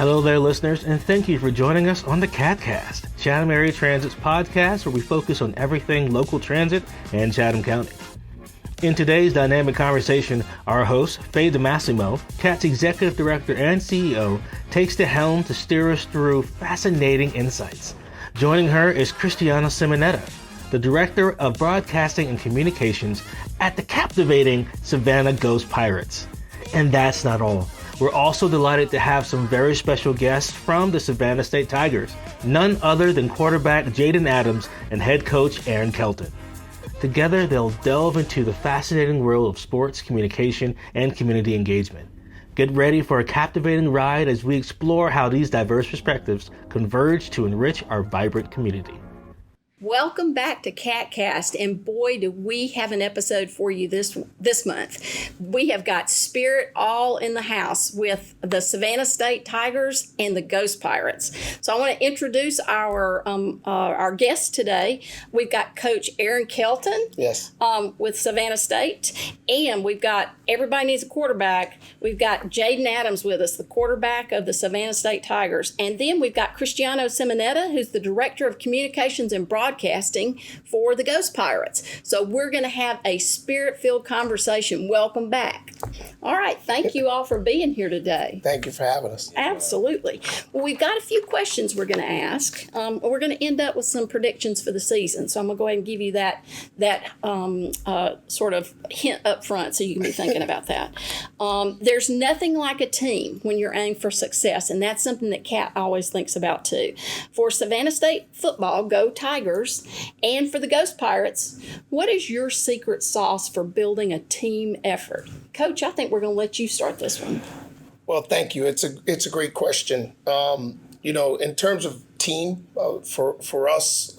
Hello there, listeners, and thank you for joining us on the CATCast, Chatham Area Transit's podcast where we focus on everything local transit and Chatham County. In today's dynamic conversation, our host, Faye DiMassimo, CAT's Executive Director and CEO, takes the helm to steer us through fascinating insights. Joining her is Cristiano Simonetta, the Director of Broadcasting and Communications at the captivating Savannah Ghost Pirates. And that's not all. We're also delighted to have some very special guests from the Savannah State Tigers, none other than quarterback Jadon and head coach Kelton. Together, they'll delve into the fascinating world of sports, communication, and community engagement. Get ready for a captivating ride as we explore how these diverse perspectives converge to enrich our vibrant community. Welcome back to CATCast, and boy, do we have an episode for you this month. We have got spirit all in the house with the Savannah State Tigers and the Ghost Pirates. So I want to introduce our guests today. We've got Coach Kelton, yes, with Savannah State, and we've got everybody needs a quarterback. We've got Jadon with us, the quarterback of the Savannah State Tigers, and then we've got Cristiano Simonetta, who's the Director of Communications and Broadcasting for the Ghost Pirates. So we're going to have a spirit-filled conversation. Welcome back. All right. Thank you all for being here today. Thank you for having us. Absolutely. Well, we've got a few questions we're going to ask. We're going to end up with some predictions for the season. So I'm going to go ahead and give you that sort of hint up front so you can be thinking about that. There's nothing like a team when you're aiming for success, and that's something that Kat always thinks about too. For Savannah State football, go Tigers. And for the Ghost Pirates, what is your secret sauce for building a team effort? Coach, I think we're going to let you start this one. Well, thank you. It's a great question. In terms of team, for us,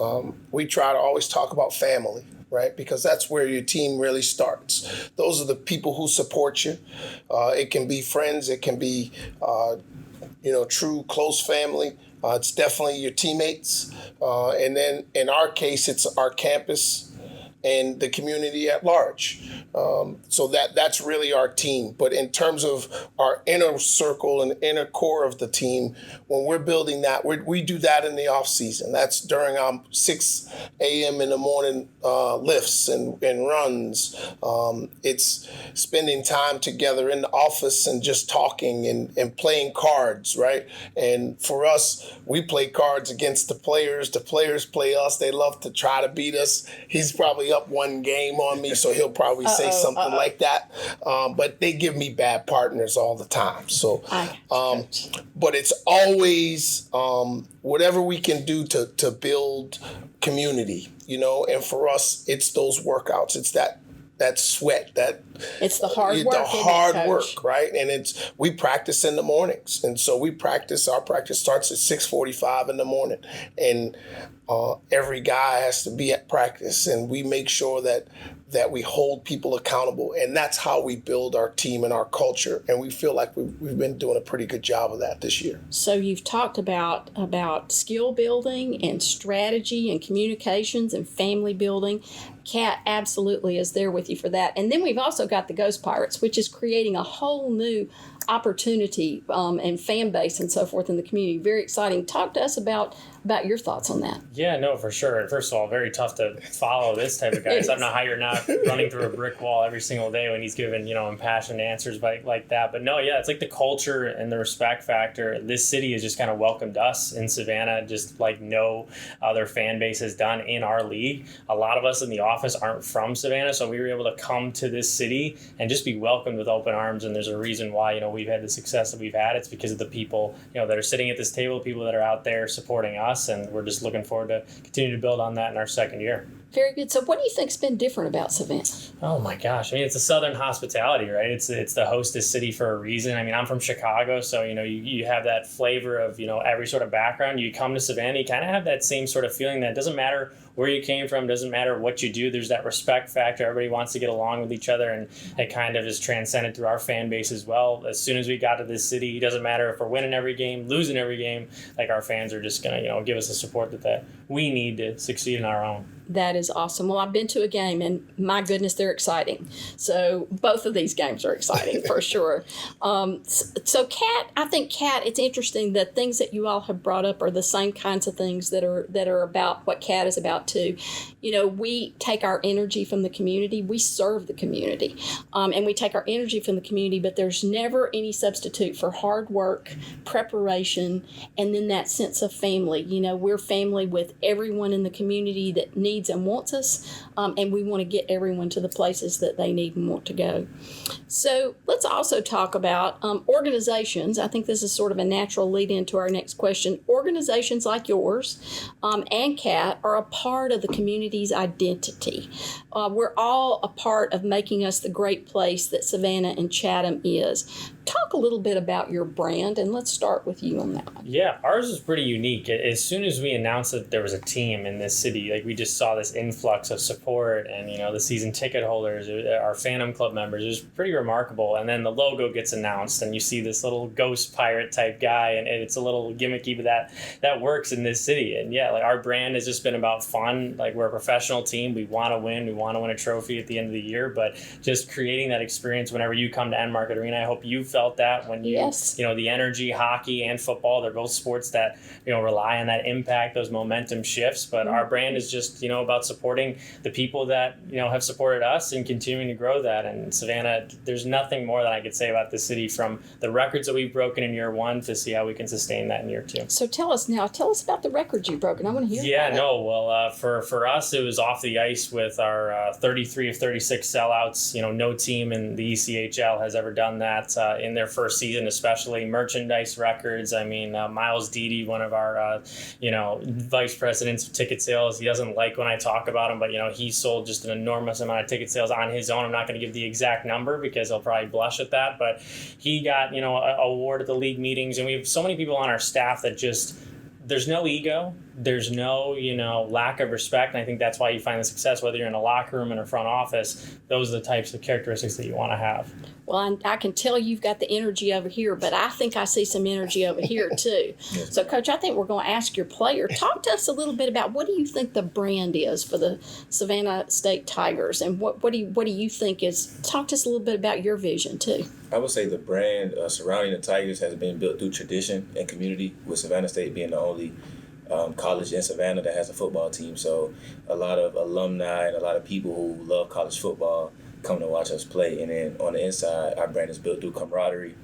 we try to always talk about family, right? Because that's where your team really starts. Those are the people who support you. It can be friends. It can be, true close family. It's definitely your teammates. And then in our case, it's our campus and the community at large. So that's really our team. But in terms of our inner circle and inner core of the team, when we're building that, we do that in the off season. That's during our 6 a.m. in the morning lifts and runs. It's spending time together in the office and just talking and playing cards, right? And for us, we play cards against the players. The players play us. They love to try to beat us. He's probably up one game on me, so he'll probably say something like that. But they give me bad partners all the time. So, but it's always whatever we can do to build community, and for us, it's those workouts. It's that sweat, it's the hard work. The hard work, right? And we practice in the mornings. And so our practice starts at 6:45 in the morning. And every guy has to be at practice, and we make sure that we hold people accountable. And that's how we build our team and our culture. And we feel like we've been doing a pretty good job of that this year. So you've talked about skill building and strategy and communications and family building. Kat absolutely is there with you for that. And then we've also got the Ghost Pirates, which is creating a whole new opportunity and fan base and so forth in the community. Very exciting. Talk to us about your thoughts on that. Yeah, no, for sure. And first of all, very tough to follow this type of guy. So I don't know how you're not running through a brick wall every single day when he's giving, impassioned answers like that. But no, yeah, it's like the culture and the respect factor. This city has just kind of welcomed us in Savannah, just like no other fan base has done in our league. A lot of us in the office aren't from Savannah, so we were able to come to this city and just be welcomed with open arms. And there's a reason why, we've had the success that we've had. It's because of the people, that are sitting at this table, people that are out there supporting us. And we're just looking forward to continue to build on that in our second year. Very good. So what do you think's been different about Savannah? Oh my gosh. I mean, it's the Southern hospitality, right? It's the hostess city for a reason. I mean, I'm from Chicago, so, you have that flavor of, every sort of background. You come to Savannah, you kind of have that same sort of feeling that it doesn't matter where you came from, doesn't matter what you do. There's that respect factor. Everybody wants to get along with each other, and it kind of is transcended through our fan base as well. As soon as we got to this city, it doesn't matter if we're winning every game, losing every game, like our fans are just going to, give us the support that we need to succeed in our own. That is awesome. Well, I've been to a game, and my goodness, they're exciting. So both of these games are exciting for sure. So Kat, I think Kat, it's interesting that things that you all have brought up are the same kinds of things that are about what Kat is about too. We take our energy from the community. We serve the community, and we take our energy from the community. But there's never any substitute for hard work, preparation, and then that sense of family. We're family with everyone in the community that needs and wants us, and we want to get everyone to the places that they need and want to go. So let's also talk about organizations. I think this is sort of a natural lead into our next question. Organizations like yours and Kat are a part of the community's identity. We're all a part of making us the great place that Savannah and Chatham is. Talk a little bit about your brand, and let's start with you on that one. Yeah, ours is pretty unique. As soon as we announced that there was a team in this city, we just saw this influx of support, and the season ticket holders, our Phantom Club members. It was pretty remarkable. And then the logo gets announced, and you see this little ghost pirate type guy, and it's a little gimmicky, but that works in this city. And yeah, our brand has just been about fun. We're a professional team. We want to win. We want to win a trophy at the end of the year, but just creating that experience whenever you come to Enmarket Arena. I hope you felt that when you, yes. The energy, hockey and football, they're both sports that, rely on that impact, those momentum shifts. But our brand is just, about supporting the people that, have supported us and continuing to grow that. And Savannah, there's nothing more that I could say about this city from the records that we've broken in year one to see how we can sustain that in year two. So tell us about the records you've broken. I want to hear about it. Well, for us, it was off the ice with our 33 of 36 sellouts. No team in the ECHL has ever done that in their first season, especially merchandise records. Miles Deedy, one of our, vice presidents of ticket sales, he doesn't like when I talk about him, but, he sold just an enormous amount of ticket sales on his own. I'm not going to give the exact number because he'll probably blush at that, but he got, an award at the league meetings, and we have so many people on our staff that just, there's no ego, there's no, lack of respect, and I think that's why you find the success, whether you're in a locker room or in a front office. Those are the types of characteristics that you want to have. Well, I can tell you've got the energy over here, but I think I see some energy over here too. So, Coach, I think we're going to ask your player. Talk to us a little bit about what do you think the brand is for the Savannah State Tigers, and what do you think is? Talk to us a little bit about your vision too. I would say the brand surrounding the Tigers has been built through tradition and community, with Savannah State being the only college in Savannah that has a football team. So a lot of alumni and a lot of people who love college football come to watch us play. And then on the inside, our brand is built through camaraderie,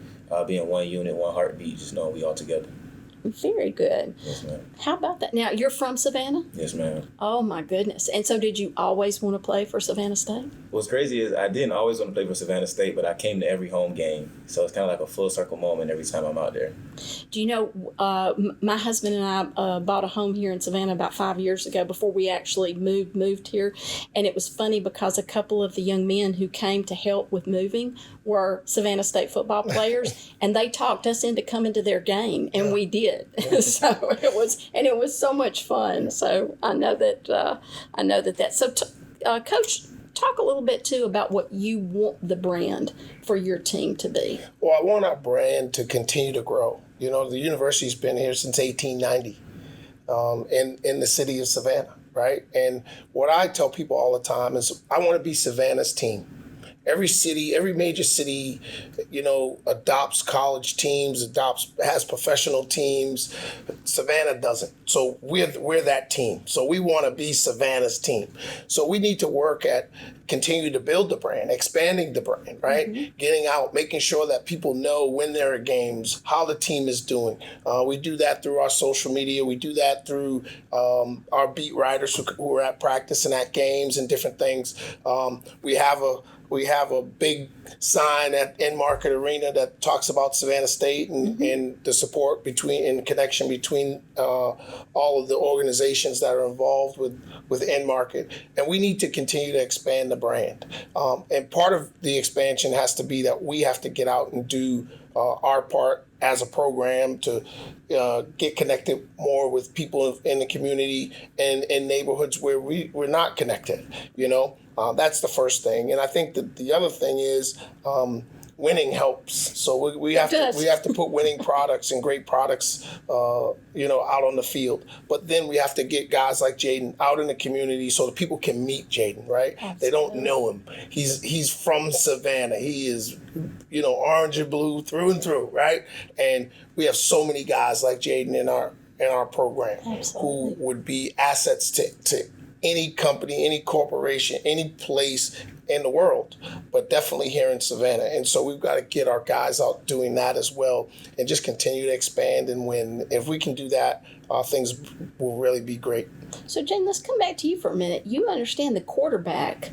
being one unit, one heartbeat, just knowing we all together. Very good. Yes, ma'am. How about that? Now, you're from Savannah? Yes, ma'am. Oh, my goodness. And so did you always want to play for Savannah State? What's crazy is I didn't always want to play for Savannah State, but I came to every home game. So it's kind of like a full circle moment every time I'm out there. Do you know, my husband and I bought a home here in Savannah about 5 years ago before we actually moved here. And it was funny because a couple of the young men who came to help with moving were Savannah State football players, and they talked us into coming to their game, and we did. So it was so much fun. So I know that. So Coach, talk a little bit too about what you want the brand for your team to be. Well, I want our brand to continue to grow. The university's been here since 1890 in the city of Savannah, right? And what I tell people all the time is I want to be Savannah's team. Every major city, adopts college teams, has professional teams. Savannah doesn't. So we're that team. So we want to be Savannah's team. So we need to work at continue to build the brand, expanding the brand, right? Mm-hmm. Getting out, making sure that people know when there are games, how the team is doing. We do that through our social media. We do that through our beat writers who are at practice and at games and different things. We have a big sign at Enmarket Arena that talks about Savannah State and the support and connection between all of the organizations that are involved with Enmarket. And we need to continue to expand the brand. And part of the expansion has to be that we have to get out and do our part as a program to get connected more with people in the community and in neighborhoods where we're not connected, That's the first thing. And I think that the other thing is winning helps. So we have to put winning products and great products, out on the field. But then we have to get guys like Jadon out in the community so that people can meet Jadon, right? Absolutely. They don't know him. He's from Savannah. He is, orange and blue through and through, right? And we have so many guys like Jadon in our program. Absolutely. Who would be assets to any company, any corporation, any place in the world, but definitely here in Savannah. And so we've got to get our guys out doing that as well and just continue to expand and win. If we can do that, things will really be great. So, Jane, let's come back to you for a minute. You understand the quarterback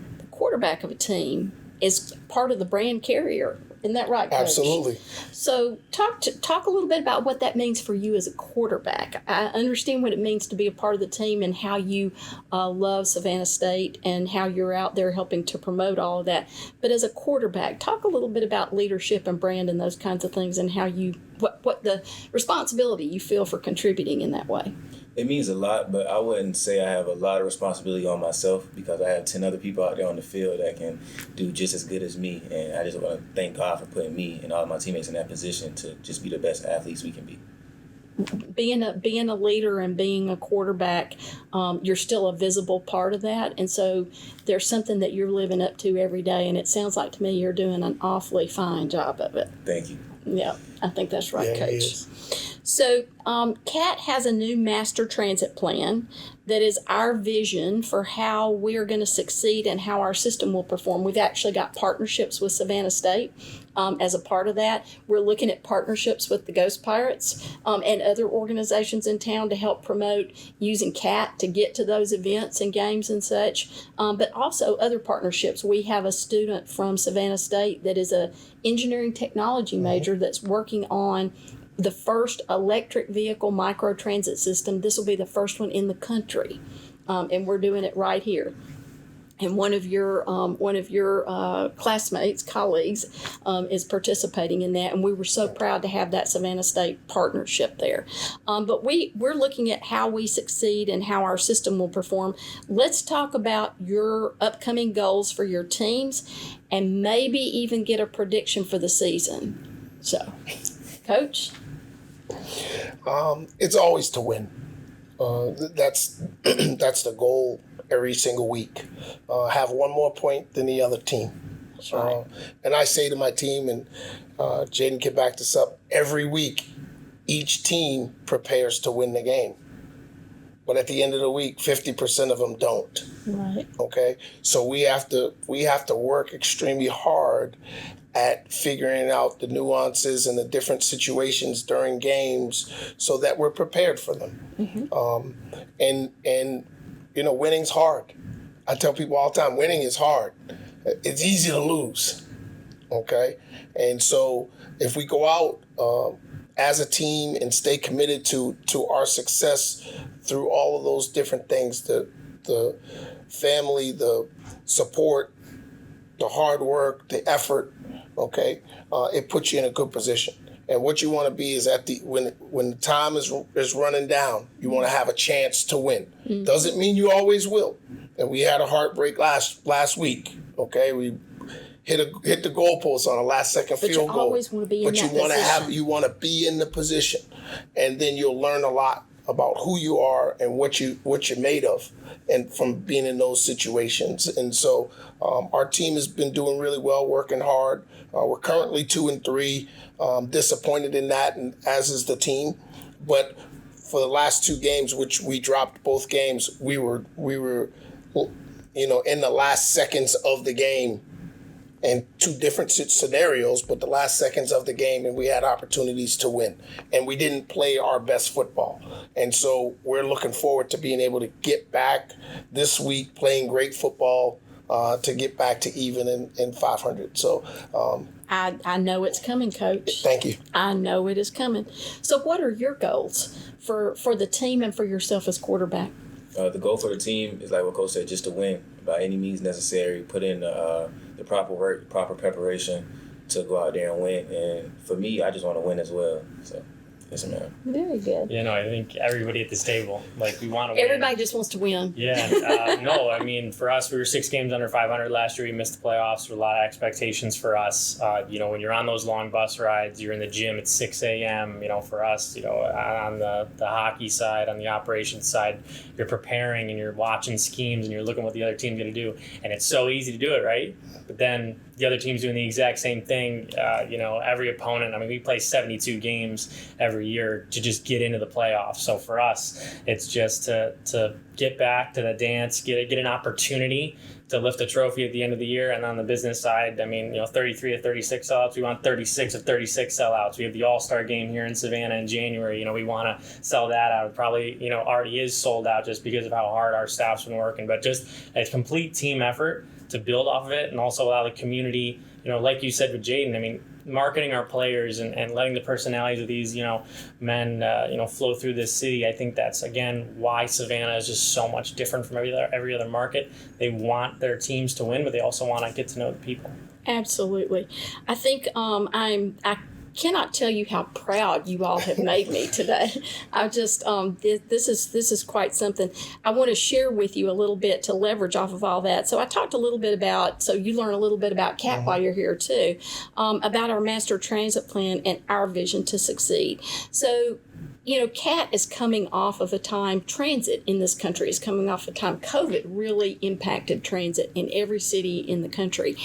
of a team is part of the brand carrier. Isn't that right, Coach? Absolutely. So talk a little bit about what that means for you as a quarterback. I understand what it means to be a part of the team and how you love Savannah State and how you're out there helping to promote all of that. But as a quarterback, talk a little bit about leadership and brand and those kinds of things and how what the responsibility you feel for contributing in that way. It means a lot, but I wouldn't say I have a lot of responsibility on myself because I have 10 other people out there on the field that can do just as good as me. And I just want to thank God for putting me and all of my teammates in that position to just be the best athletes we can be. Being a leader and being a quarterback, you're still a visible part of that. And so there's something that you're living up to every day. And it sounds like to me you're doing an awfully fine job of it. Thank you. Yeah, I think that's right, yeah, Coach. So CAT has a new master transit plan that is our vision for how we're going to succeed and how our system will perform. We've actually got partnerships with Savannah State as a part of that. We're looking at partnerships with the Ghost Pirates and other organizations in town to help promote using CAT to get to those events and games and such, but also other partnerships. We have a student from Savannah State that is a engineering technology major that's working on the first electric vehicle microtransit system. This will be the first one in the country, and we're doing it right here. And one of your colleagues, is participating in that, and we were so proud to have that Savannah State partnership there. But we're looking at how we succeed and how our system will perform. Let's talk about your upcoming goals for your teams, and maybe even get a prediction for the season. So, Coach. It's always to win. That's the goal every single week. Have one more point than the other team. That's right. And I say to my team, and Jadon can back this up, every week each team prepares to win the game. But at the end of the week, 50% of them don't. Right. Okay? So we have to work extremely hard at figuring out the nuances and the different situations during games so that we're prepared for them. Mm-hmm. And winning's hard. I tell people all the time, winning is hard. It's easy to lose, okay? And so if we go out as a team and stay committed to our success through all of those different things, the family, the support, the hard work, the effort, okay, it puts you in a good position. And what you want to be is when the time is running down, you want to have a chance to win. Mm-hmm. Doesn't mean you always will. And we had a heartbreak last week. Okay, we hit the goalpost on a last second field goal. Always want to be in that position. You want to be in the position, and then you'll learn a lot about who you are and what you're made of, and from being in those situations. And so our team has been doing really well, working hard. We're currently 2-3, disappointed in that, and as is the team. But for the last two games, which we dropped both games, we were in the last seconds of the game, and two different scenarios, but the last seconds of the game, and we had opportunities to win. And we didn't play our best football. And so we're looking forward to being able to get back this week, playing great football, to get back to even in 500. So I know it's coming, Coach. Thank you. I know it is coming. So what are your goals for the team and for yourself as quarterback? The goal for the team is, like what Coach said, just to win by any means necessary. Put in the proper work, proper preparation to go out there and win. And for me, I just want to win as well. So Yes, ma'am. Very good. You know, I think everybody at this table, like, we want to win. Everybody just wants to win. Yeah, no, I mean, for us, we were 6 games under 500 last year. We missed the playoffs. There were a lot of expectations for us. You know, when you're on those long bus rides, you're in the gym at 6 a.m. You know, for us, you know, on the hockey side, on the operations side, you're preparing and you're watching schemes and you're looking what the other team's going to do. And it's so easy to do it, right? But then the other team's doing the exact same thing. You know, every opponent, I mean, we play 72 games every year to just get into the playoffs. So for us, it's just to get back to the dance, get an opportunity to lift a trophy at the end of the year. And on the business side, I mean, you know, 33 of 36 sellouts. We want 36 of 36 sellouts. We have the All-Star game here in Savannah in January. You know, we want to sell that out. It probably, you know, already is sold out just because of how hard our staff's been working. But just a complete team effort to build off of it, and also allow the community, you know, like you said with Jadon, I mean, marketing our players and letting the personalities of these, you know, men, you know, flow through this city. I think that's, again, why Savannah is just so much different from every other market. They want their teams to win, but they also want to get to know the people. Absolutely. I think I cannot tell you how proud you all have made me today. I just this is quite something. I want to share with you a little bit to leverage off of all that. So I talked a little bit about, so you learn a little bit about CAT while you're here too, about our master transit plan and our vision to succeed. So, you know, CAT is coming off of a time, transit in this country is coming off a time COVID really impacted transit in every city in the country,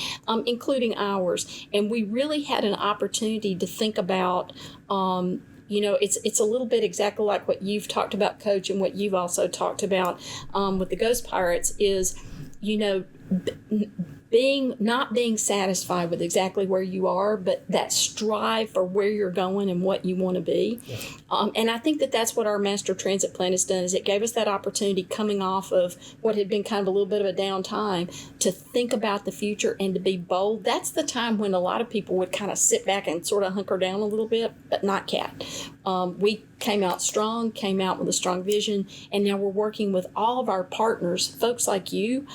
including ours. And we really had an opportunity to think about, you know, it's a little bit exactly like what you've talked about, Coach, and what you've also talked about with the Ghost Pirates is, you know, not being satisfied with exactly where you are, but that strive for where you're going and what you want to be. Yeah. And I think that's what our master transit plan has done, is it gave us that opportunity coming off of what had been kind of a little bit of a downtime to think about the future and to be bold. That's the time when a lot of people would kind of sit back and sort of hunker down a little bit, but not CAT. We came out strong, came out with a strong vision, and now we're working with all of our partners, folks like you,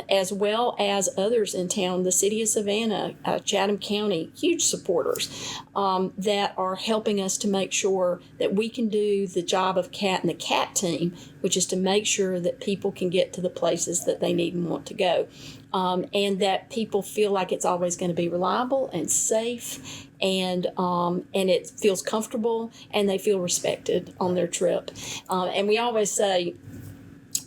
as well as others in town, the city of Savannah, Chatham County, huge supporters that are helping us to make sure that we can do the job of CAT and the CAT team, which is to make sure that people can get to the places that they need and want to go. And that people feel like it's always going to be reliable and safe, and it feels comfortable, and they feel respected on their trip. And we always say,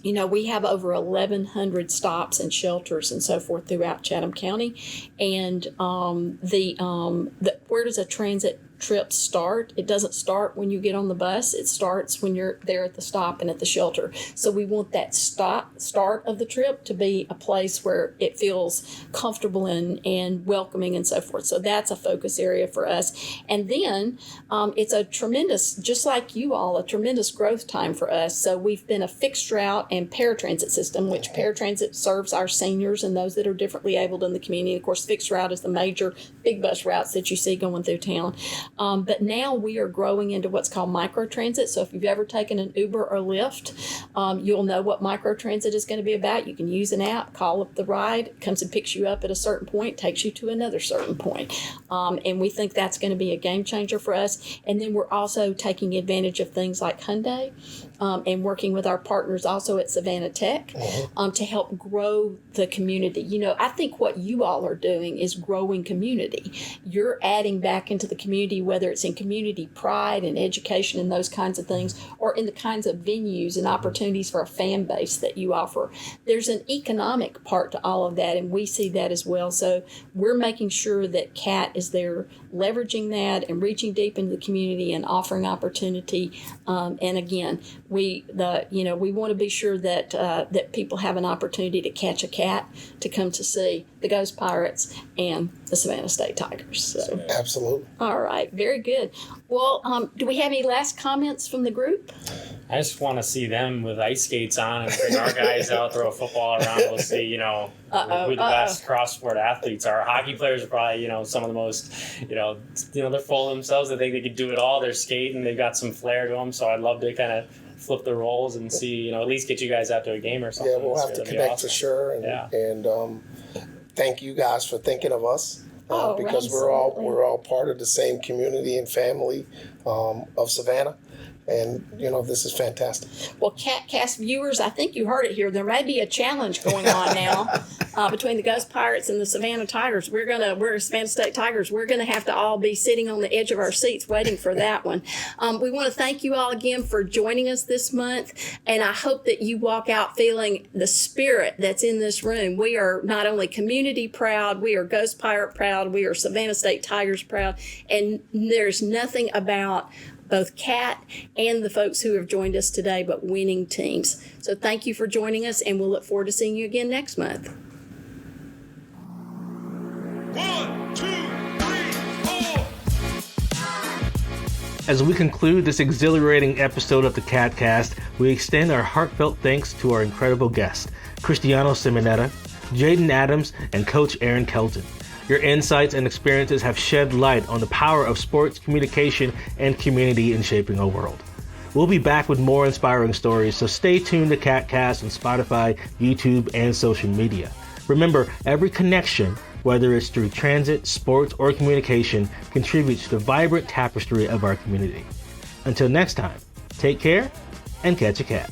you know, we have over 1,100 stops and shelters and so forth throughout Chatham County, and where does a transit trip start? It doesn't start when you get on the bus. It starts when you're there at the stop and at the shelter. So we want that start of the trip to be a place where it feels comfortable and welcoming and so forth. So that's a focus area for us. And then it's a tremendous, just like you all, a tremendous growth time for us. So we've been a fixed route and paratransit system, which paratransit serves our seniors and those that are differently abled in the community. Of course, fixed route is the major big bus routes that you see going through town. But now we are growing into what's called microtransit. So if you've ever taken an Uber or Lyft, you'll know what microtransit is going to be about. You can use an app, call up the ride, it comes and picks you up at a certain point, takes you to another certain point. And we think that's going to be a game changer for us. And then we're also taking advantage of things like Hyundai and working with our partners also at Savannah Tech to help grow the community. You know, I think what you all are doing is growing community. You're adding back into the community, whether it's in community pride and education and those kinds of things, or in the kinds of venues and opportunities for a fan base that you offer. There's an economic part to all of that, and we see that as well. So we're making sure that CAT is there leveraging that and reaching deep into the community and offering opportunity. And again, we want to be sure that that people have an opportunity to catch a cat to come to see the Ghost Pirates and the Savannah State Tigers. So. Absolutely. All right, very good. Well, do we have any last comments from the group? I just want to see them with ice skates on and bring our guys out, throw a football around. We'll see, who the best cross-sport athletes are. Hockey players are probably, some of the most, they're full of themselves. They think they could do it all. They're skating. They've got some flair to them. So I'd love to kind of flip the roles and see, at least get you guys out to a game or something. Yeah, we'll have to connect for sure. And thank you guys for thinking of us. because we're all part of the same community and family of Savannah. And, this is fantastic. Well, CATCast viewers, I think you heard it here. There may be a challenge going on now between the Ghost Pirates and the Savannah Tigers. We're Savannah State Tigers. We're going to have to all be sitting on the edge of our seats waiting for that one. We want to thank you all again for joining us this month. And I hope that you walk out feeling the spirit that's in this room. We are not only community proud, we are Ghost Pirate proud, we are Savannah State Tigers proud. And there's nothing about both Kat and the folks who have joined us today, but winning teams. So thank you for joining us, and we'll look forward to seeing you again next month. 1, 2, 3, 4. As we conclude this exhilarating episode of the CATCast, we extend our heartfelt thanks to our incredible guests, Cristiano Simonetta, Jadon Adams, and Coach Aaron Kelton. Your insights and experiences have shed light on the power of sports, communication, and community in shaping our world. We'll be back with more inspiring stories, so stay tuned to CATCast on Spotify, YouTube, and social media. Remember, every connection, whether it's through transit, sports, or communication, contributes to the vibrant tapestry of our community. Until next time, take care and catch a cat.